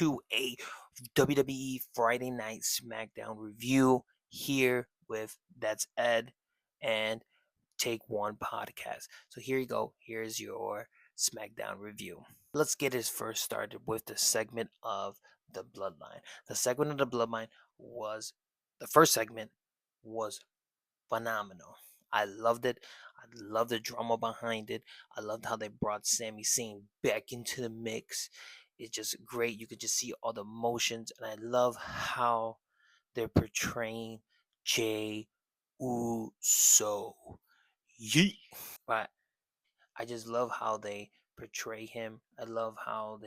to a WWE Friday Night Smackdown review here with That's Ed and Take One Podcast. So here you go. Here's your Smackdown review. Let's get it first started with the segment of the Bloodline. The segment of the Bloodline was the first segment was phenomenal. I loved it. I loved the drama behind it. I loved how they brought Sami Zayn back into the mix. It's just great. You could just see all the emotions, and I love how they're portraying Jay Uso. Yeet. But I just love how they portray him. I love how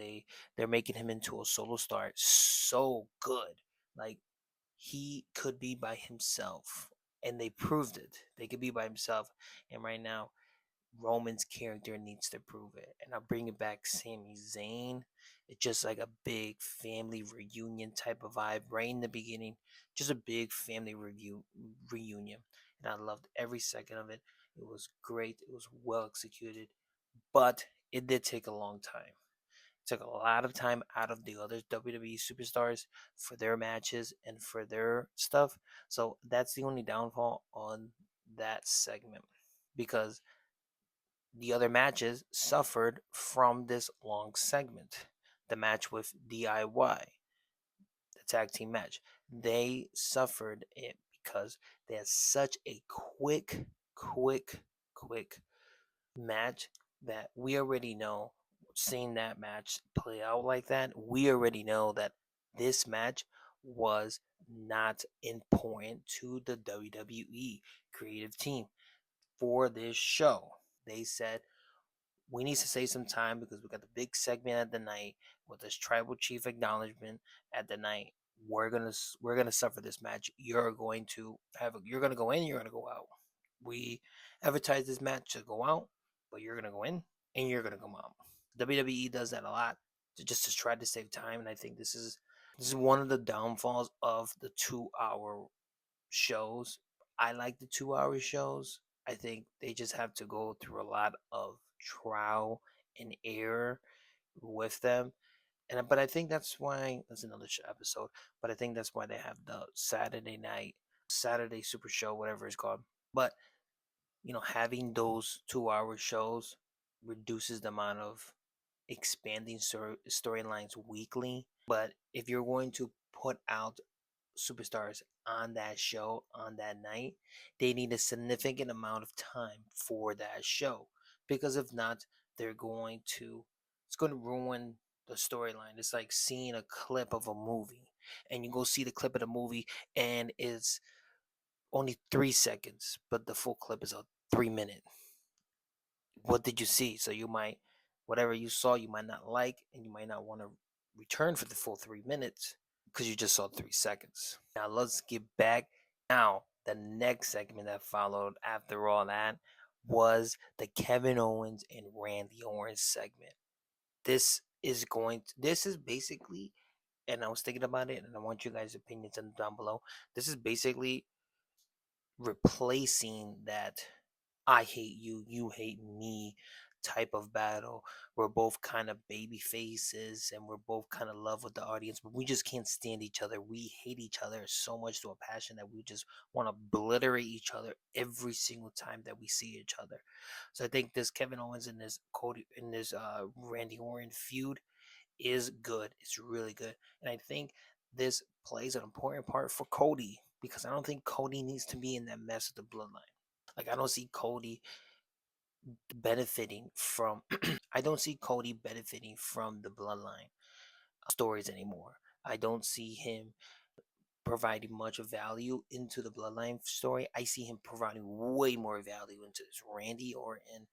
they're making him into a solo star so good. Like he could be by himself, and they proved it. They could be by himself, and right now Roman's character needs to prove it. And I'll bring it back Sami Zayn. It's just like a big family reunion type of vibe right in the beginning. Just a big family reunion. And I loved every second of it. It was great. It was well executed. But it did take a long time. It took a lot of time out of the other WWE superstars for their matches and for their stuff. So that's the only downfall on that segment. Because the other matches suffered from this long segment. The match with DIY, the tag team match, they suffered it because they had such a quick match that we already know. Seeing that match play out like that, we already know that this match was not important to the WWE creative team for this show. They said we need to save some time because we got the big segment at the night with this tribal chief acknowledgement at the night. We're gonna suffer this match. You're gonna go in. You're gonna go out. We advertise this match to go out, but you're gonna go in and you're gonna come out. WWE does that a lot just to try to save time, and I think this is one of the downfalls of the 2 hour shows. I like the 2 hour shows. I think they just have to go through a lot of trial and error with them. And but I think that's why that's another episode. But I think that's why they have the Saturday Super Show, whatever it's called. But having those 2 hour shows reduces the amount of expanding storylines weekly. But if you're going to put out superstars on that show on that night, they need a significant amount of time for that show. Because if not, it's going to ruin the storyline. It's like seeing a clip of a movie and you go see the clip of the movie and it's only 3 seconds, but the full clip is a 3 minute. What did you see? So whatever you saw, you might not like, and you might not want to return for the full 3 minutes because you just saw 3 seconds. Now let's get back. Now the next segment that followed after all that was the Kevin Owens and Randy Orton segment. This is basically, and I was thinking about it, and I want you guys' opinions down below. This is basically replacing that I hate you, you hate me type of battle. We're both kind of baby faces and we're both kind of love with the audience, but we just can't stand each other. We hate each other so much to a passion that we just want to obliterate each other every single time that we see each other. So I think this Kevin Owens and this Randy Orton feud is good. It's really good. And I think this plays an important part for Cody because I don't think Cody needs to be in that mess of the bloodline. Like I don't see Cody benefiting from I don't see Cody benefiting from the bloodline stories anymore. I don't see him providing much value into the bloodline story. I see him providing way more value into this Randy Orton and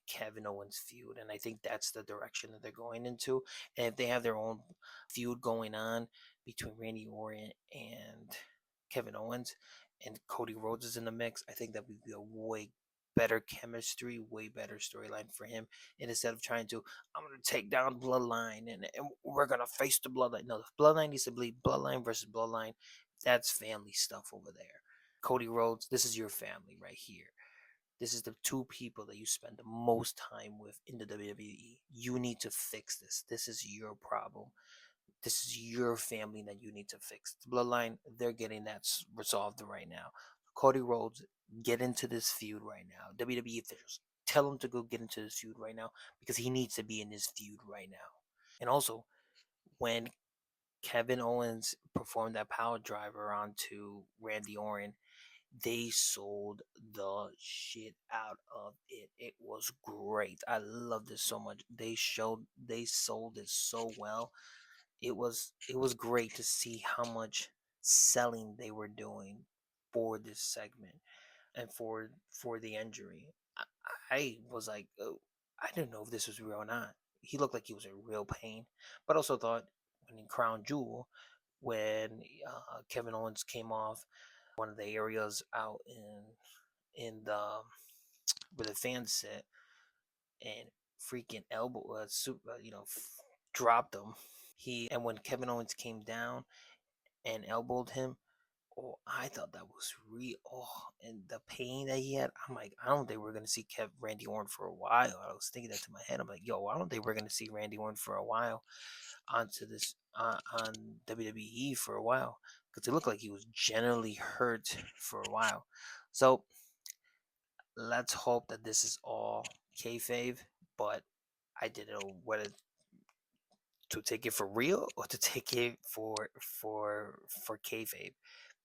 Kevin Owens feud. And I think that's the direction that they're going into. And if they have their own feud going on between Randy Orton and Kevin Owens and Cody Rhodes is in the mix, I think that would be a way better chemistry, way better storyline for him. And instead of trying to, I'm gonna take down Bloodline and we're gonna face the Bloodline. No, the Bloodline needs to be Bloodline versus Bloodline. That's family stuff over there. Cody Rhodes, this is your family right here. This is the two people that you spend the most time with in the WWE. You need to fix this. This is your problem. This is your family that you need to fix. The bloodline, they're getting that resolved right now. Cody Rhodes, get into this feud right now. WWE officials, tell him to go get into this feud right now because he needs to be in this feud right now. And also, when Kevin Owens performed that power driver onto Randy Orton, they sold the shit out of it. It was great. I loved it so much. They sold it so well. It was great to see how much selling they were doing for this segment and for the injury. I was like, oh, I didn't know if this was real or not. He looked like he was in real pain, but also thought when in Crown Jewel, when Kevin Owens came off one of the areas out in the where the fans sit and freaking elbow dropped him. He and when Kevin Owens came down and elbowed him, oh, I thought that was real. Oh, and the pain that he had, I'm like, I don't think we're gonna see Randy Orton for a while. I was thinking that to my head. I'm like, yo, I don't think we're gonna see Randy Orton for a while onto this on WWE for a while because it looked like he was generally hurt for a while. So let's hope that this is all kayfabe. But I didn't know whether to take it for real or to take it for kayfabe.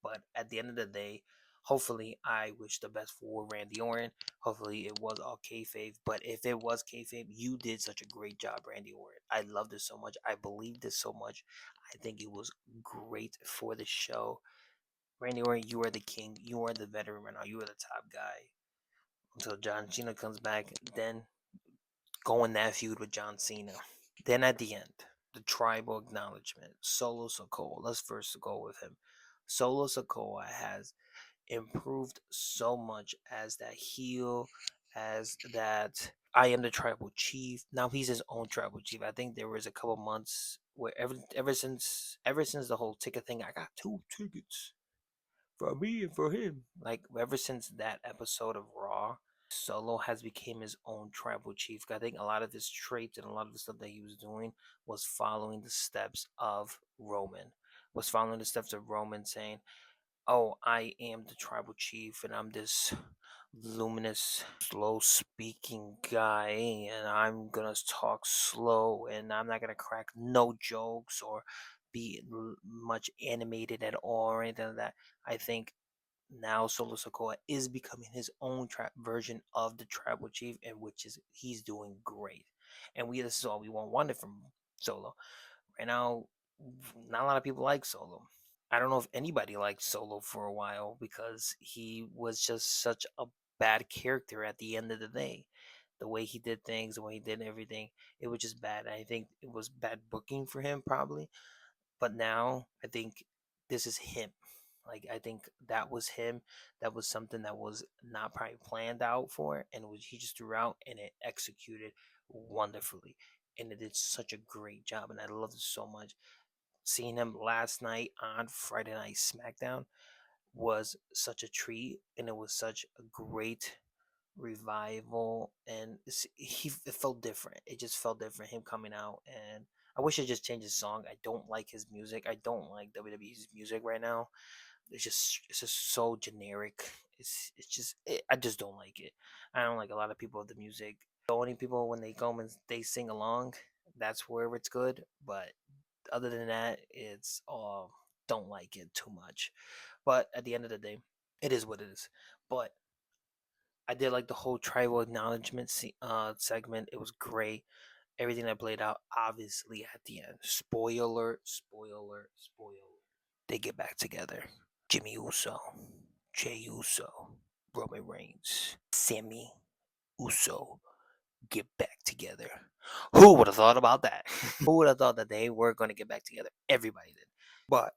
But at the end of the day, hopefully, I wish the best for Randy Orton. Hopefully, it was all kayfabe. But if it was kayfabe, you did such a great job, Randy Orton. I loved it so much. I believed it so much. I think it was great for the show. Randy Orton, you are the king. You are the veteran right now. You are the top guy until John Cena comes back. Then go in that feud with John Cena. Then at the end, the tribal acknowledgement. Solo Sokoa. Let's first go with him. Solo Sokoa has improved so much as that heel, as that I am the tribal chief. Now he's his own tribal chief. I think there was a couple months where ever since the whole ticket thing, I got 2 tickets for me and for him. Like ever since that episode of Raw, Solo has become his own tribal chief. I think a lot of his traits and a lot of the stuff that he was doing was following the steps of Roman. Was following the steps of Roman saying, "Oh, I am the tribal chief, and I'm this luminous, slow speaking guy, and I'm gonna talk slow, and I'm not gonna crack no jokes or be much animated at all or anything like that." I think now Solo Sokoa is becoming his own version of the tribal chief, and which is he's doing great. And this is all we wanted from Solo. Right now, not a lot of people like Solo. I don't know if anybody liked Solo for a while because he was just such a bad character at the end of the day. The way he did things, the way he did everything, it was just bad. I think it was bad booking for him, probably. But now I think this is him. Like I think that was him. That was something that was not probably planned out for, and it was he just threw out and it executed wonderfully, and it did such a great job, and I loved it so much. Seeing him last night on Friday Night Smackdown was such a treat, and it was such a great revival, and it felt different. It just felt different him coming out, and I wish I just changed his song. I don't like his music. I don't like WWE's music right now. It's just so generic. I just don't like it. I don't like a lot of people of the music. The only people when they come and they sing along, that's where it's good. But other than that, it's all don't like it too much. But at the end of the day, it is what it is. But I did like the whole tribal acknowledgement segment. It was great. Everything that played out, obviously, at the end. Spoiler, spoiler, spoiler. They get back together. Jimmy Uso, Jay Uso, Roman Reigns, Sammy Uso get back together. Who would have thought about that? Who would have thought that they were going to get back together? Everybody did. But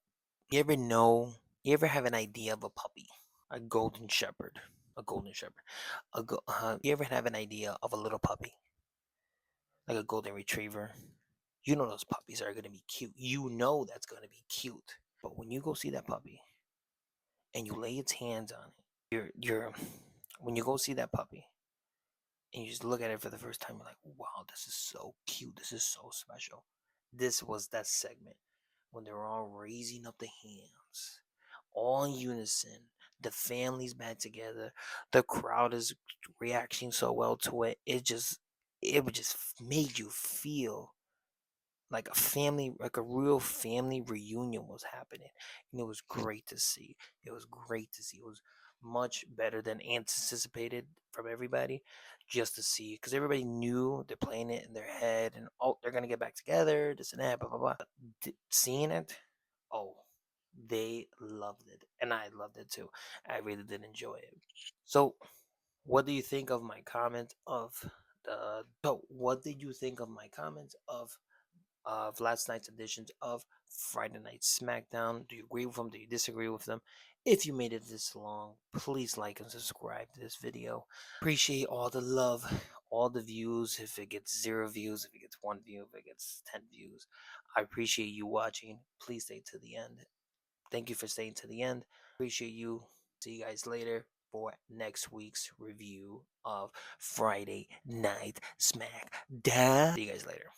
you ever know, you ever have an idea of a puppy? A golden shepherd. A golden shepherd. You ever have an idea of a little puppy? Like a golden retriever? You know those puppies are going to be cute. You know that's going to be cute. But when you go see that puppy and you lay its hands on it, when you go see that puppy and you just look at it for the first time, you're like, wow, this is so cute. This is so special. This was that segment. when they're all raising up the hands, all in unison. The family's back together. The crowd is reacting so well to it. It just made you feel like a family, like a real family reunion was happening. And it was great to see. It was great to see. It was much better than anticipated from everybody, just to see, because everybody knew they're playing it in their head and, oh, they're gonna get back together, this and that, blah blah blah. Seeing it, oh, they loved it, and I loved it too. I really did enjoy it. So, what do you think of my comment of the? So, what did you think of my comments of last night's editions of Friday Night Smackdown? Do you agree with them? Do you disagree with them? If you made it this long, please like and subscribe to this video. Appreciate all the love, all the views. If it gets 0 views, if it gets 1 view, if it gets 10 views, I appreciate you watching. Please stay to the end. Thank you for staying to the end. Appreciate you. See you guys later for next week's review of Friday Night Smackdown. See you guys later.